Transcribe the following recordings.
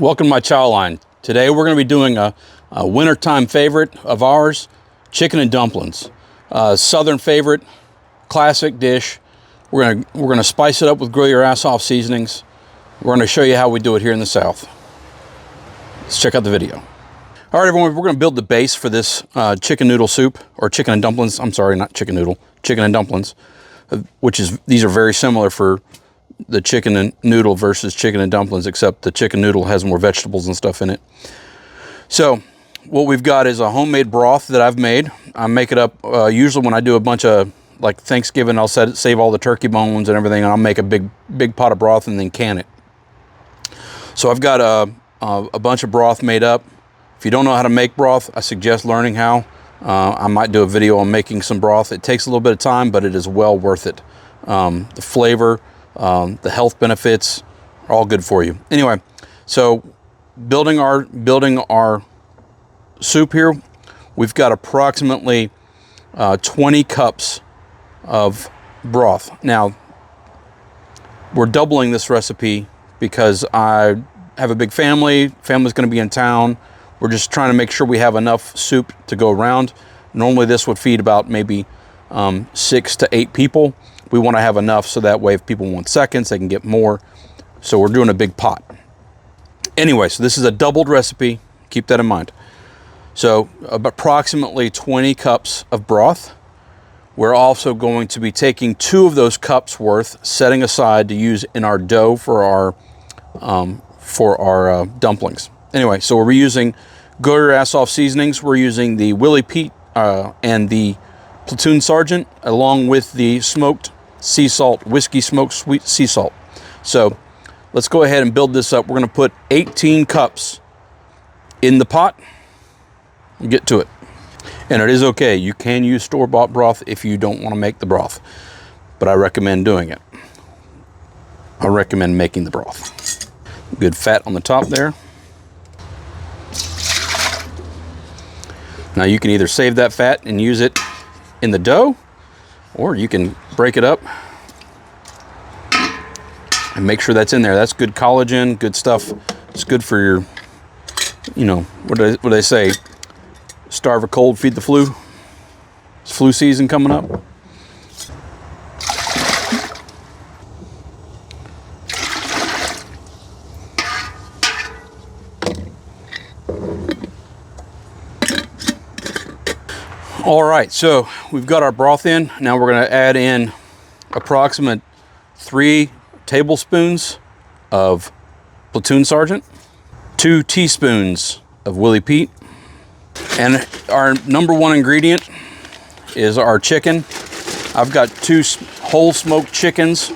Welcome to my chow line. Today we're going to be doing a wintertime favorite of ours, chicken and dumplings. Southern favorite, classic dish. We're gonna spice it up with grill your ass off seasonings. We're gonna show you how we do it here in the South. Let's check out the video. All right, everyone, we're gonna build the base for this chicken noodle soup, or chicken and dumplings. I'm sorry, not chicken noodle, chicken and dumplings, these are very similar for the chicken and noodle versus chicken and dumplings, except the chicken noodle has more vegetables and stuff in it. So what we've got is a homemade broth that I've made. I make it up, usually when I do a bunch of, like Thanksgiving, I'll save all the turkey bones and everything, and I'll make a big pot of broth and then can it. So I've got a bunch of broth made up. If you don't know how to make broth, I suggest learning how. I might do a video on making some broth. It takes a little bit of time, but it is well worth it. The flavor, the health benefits are all good for you. Anyway, so building our soup here, we've got approximately 20 cups of broth. Now, we're doubling this recipe because I have a big family. Family's going to be in town. We're just trying to make sure we have enough soup to go around. Normally this would feed about maybe 6 to 8 people. We want to have enough so that way if people want seconds, they can get more. So we're doing a big pot. Anyway, so this is a doubled recipe. Keep that in mind. So approximately 20 cups of broth. We're also going to be taking 2 of those cups worth, setting aside to use in our dough for our dumplings. Anyway, so we're using Go Your Ass Off seasonings. We're using the Willie Pete and the Platoon Sergeant, along with the smoked sea salt, whiskey smoked sweet sea salt. So let's go ahead and build this up. We're going to put 18 cups in the pot and get to it. And it is okay. You can use store-bought broth if you don't want to make the broth, but I recommend doing it. I recommend making the broth. Good fat on the top there. Now you can either save that fat and use it in the dough, or you can break it up and make sure that's in there. That's good collagen, good stuff. It's good for your, you know, what do they say? Starve a cold, feed the flu. It's flu season coming up. All right, so we've got our broth in. Now we're going to add in approximate 3 tablespoons of Platoon Sergeant, 2 teaspoons of Willie Pete, and our number 1 ingredient is our chicken. I've got 2 whole smoked chickens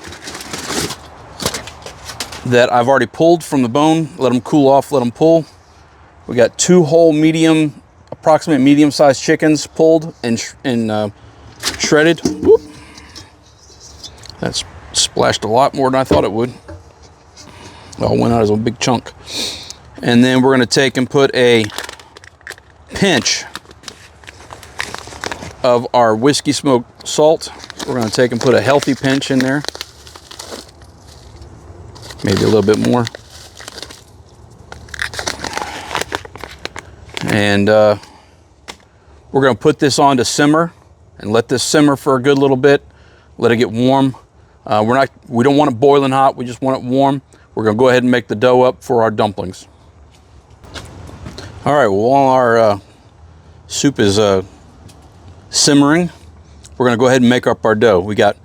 that I've already pulled from the bone. Let them cool off, let them pull. We got 2 whole approximate medium-sized chickens pulled and shredded. Whoop. That's splashed a lot more than I thought it would. It all went out as a big chunk. And then we're going to take and put a pinch of our whiskey smoked salt. We're going to take and put a healthy pinch in there. Maybe a little bit more. And we're going to put this on to simmer and let this simmer for a good little bit. Let it get warm. We don't want it boiling hot. We just want it warm. We're going to go ahead and make the dough up for our dumplings. All right, well, while our soup is simmering, we're going to go ahead and make up our dough. We got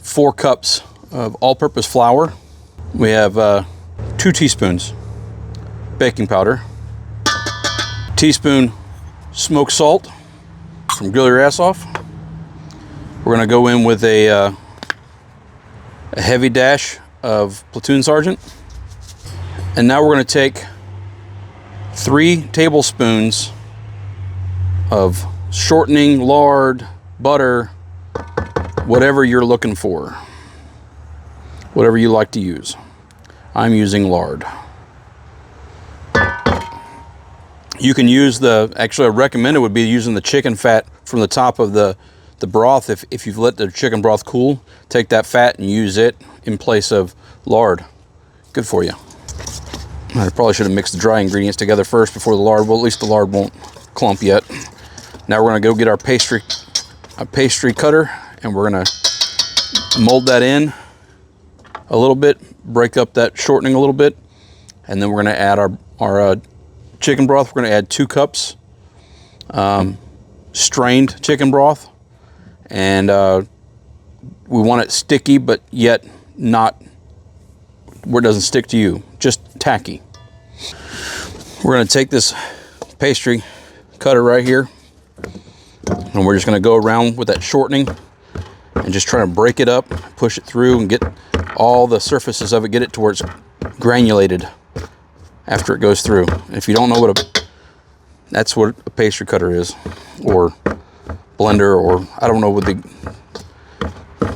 4 cups of all-purpose flour. We have 2 teaspoons baking powder, teaspoon smoked salt from Grill Your Ass Off. We're going to go in with a heavy dash of Platoon Sergeant. And now we're going to take 3 tablespoons of shortening, lard, butter, whatever you're looking for, whatever you like to use. I'm using lard. You can use actually I recommend it would be using the chicken fat from the top of the broth. If you've let the chicken broth cool, take that fat and use it in place of lard. Good for you. I probably should have mixed the dry ingredients together first before the lard. Well, at least the lard won't clump yet. Now we're gonna go get our pastry cutter, and we're gonna mold that in a little bit, break up that shortening a little bit, and then we're gonna add our chicken broth. We're gonna add 2 cups strained chicken broth, and we want it sticky, but yet not where it doesn't stick to you, just tacky. We're gonna take this pastry cutter right here, and we're just gonna go around with that shortening and just try to break it up, push it through, and get all the surfaces of it, get it to where it's granulated after it goes through. If you don't know that's what a pastry cutter is, or blender, or I don't know what the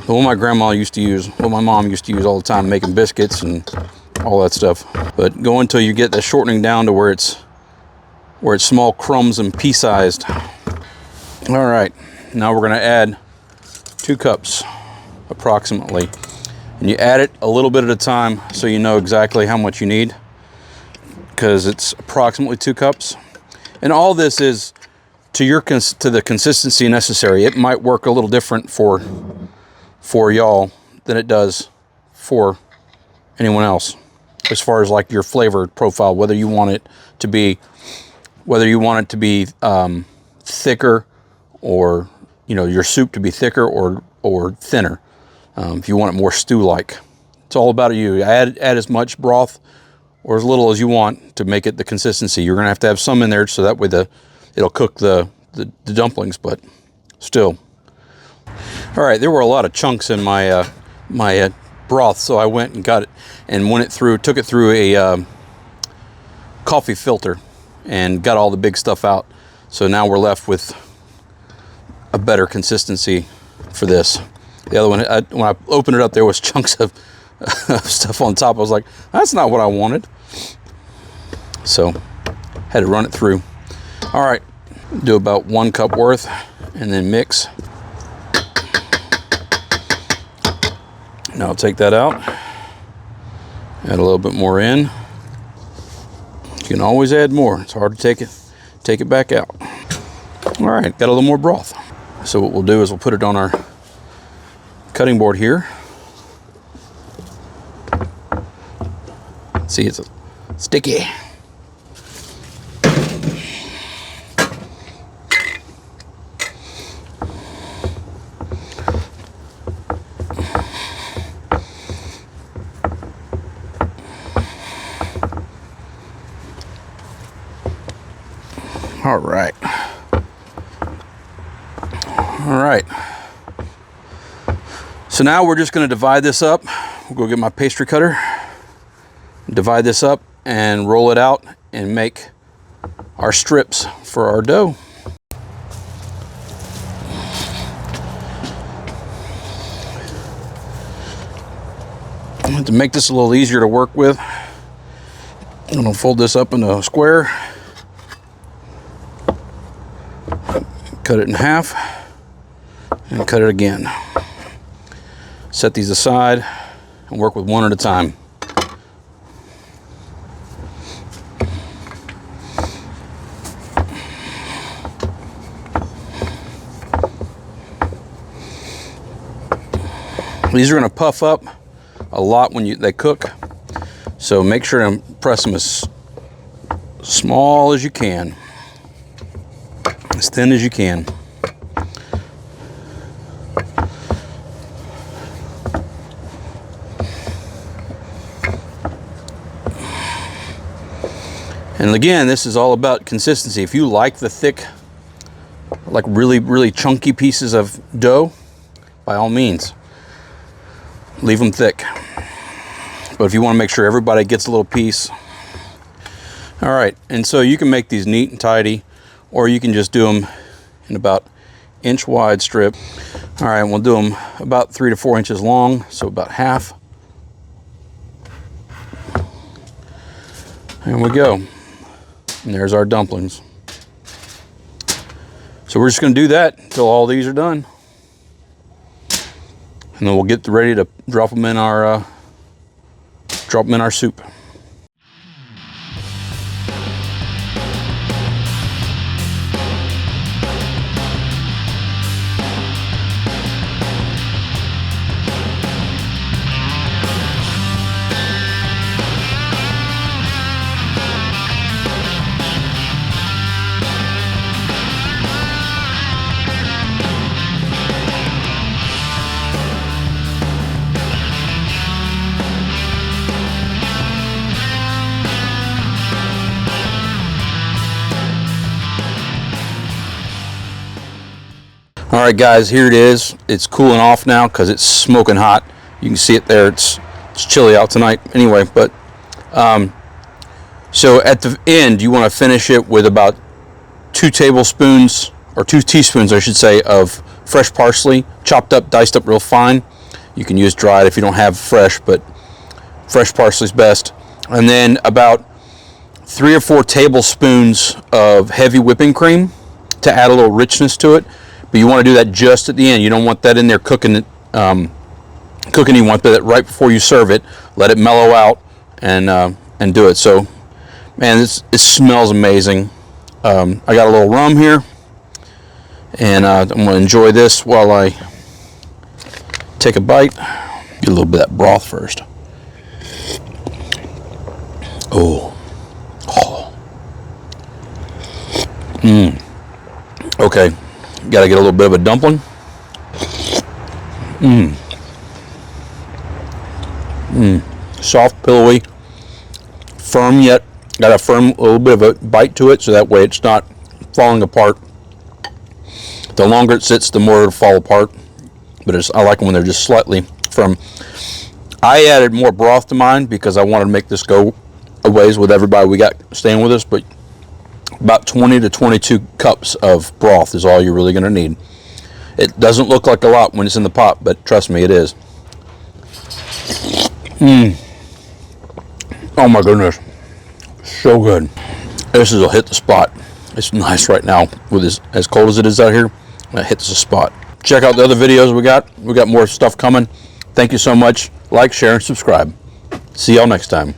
one my grandma used to use, what my mom used to use all the time making biscuits and all that stuff. But go until you get the shortening down to where it's small crumbs and pea-sized. All right, now we're gonna add 2 cups approximately. And you add it a little bit at a time so you know exactly how much you need, because it's approximately 2 cups. And all this is to the consistency necessary. It might work a little different for y'all than it does for anyone else, as far as like your flavor profile, whether you want it to be thicker, or your soup to be thicker or thinner. If you want it more stew-like, it's all about you. Add as much broth or as little as you want to make it the consistency. You're gonna have to have some in there so that way it'll cook the dumplings, but still. All right, there were a lot of chunks in my broth, so I went and got it and took it through a coffee filter and got all the big stuff out. So now we're left with a better consistency for this. The other one, when I opened it up, there was chunks of stuff on top. I was like, that's not what I wanted. So had to run it through. All right, do about 1 cup worth and then mix. Now I'll take that out, add a little bit more in. You can always add more. It's hard to take it back out. All right, got a little more broth. So what we'll do is we'll put it on our cutting board here. See, it's sticky. All right. All right. So now we're just going to divide this up. We'll go get my pastry cutter, divide this up and roll it out and make our strips for our dough. To make this a little easier to work with, I'm going to fold this up into a square, cut it in half, and cut it again. Set these aside and work with one at a time. These are going to puff up a lot when they cook, so make sure to press them as small as you can, as thin as you can. And again, this is all about consistency. If you like the thick, like really, really chunky pieces of dough, by all means, leave them thick. But if you want to make sure everybody gets a little piece. All right, and so you can make these neat and tidy, or you can just do them in about inch wide strip. All right, we'll do them about 3 to 4 inches long, so about half. There we go. And there's our dumplings. So we're just going to do that until all these are done. And then we'll get ready to drop them in our soup. All right, guys, here it is. It's cooling off now because it's smoking hot. You can see it there. It's chilly out tonight anyway, but so at the end you want to finish it with about 2 tablespoons, or 2 teaspoons I should say, of fresh parsley, chopped up, diced up real fine. You can use dried if you don't have fresh, but fresh parsley is best. And then about 3 or 4 tablespoons of heavy whipping cream to add a little richness to it. But you want to do that just at the end. You don't want that in there cooking it. You want that right before you serve it. Let it mellow out and do it. So, man, it smells amazing. I got a little rum here, and I'm going to enjoy this while I take a bite. Get a little bit of that broth first. Oh. Okay, got to get a little bit of a dumpling. Soft, pillowy, firm yet got a little bit of a bite to it, so that way it's not falling apart. The longer it sits, the more it'll fall apart. But I like them when they're just slightly firm. I added more broth to mine because I wanted to make this go a ways with everybody we got staying with us, but about 20 to 22 cups of broth is all you're really going to need. It doesn't look like a lot when it's in the pot, but trust me, it is. Oh my goodness, so good. This will hit the spot. It's nice right now with this, as cold as it is out here. It hits the spot. Check out the other videos we got. We got more stuff coming. Thank you so much. Like, share, and subscribe. See y'all next time.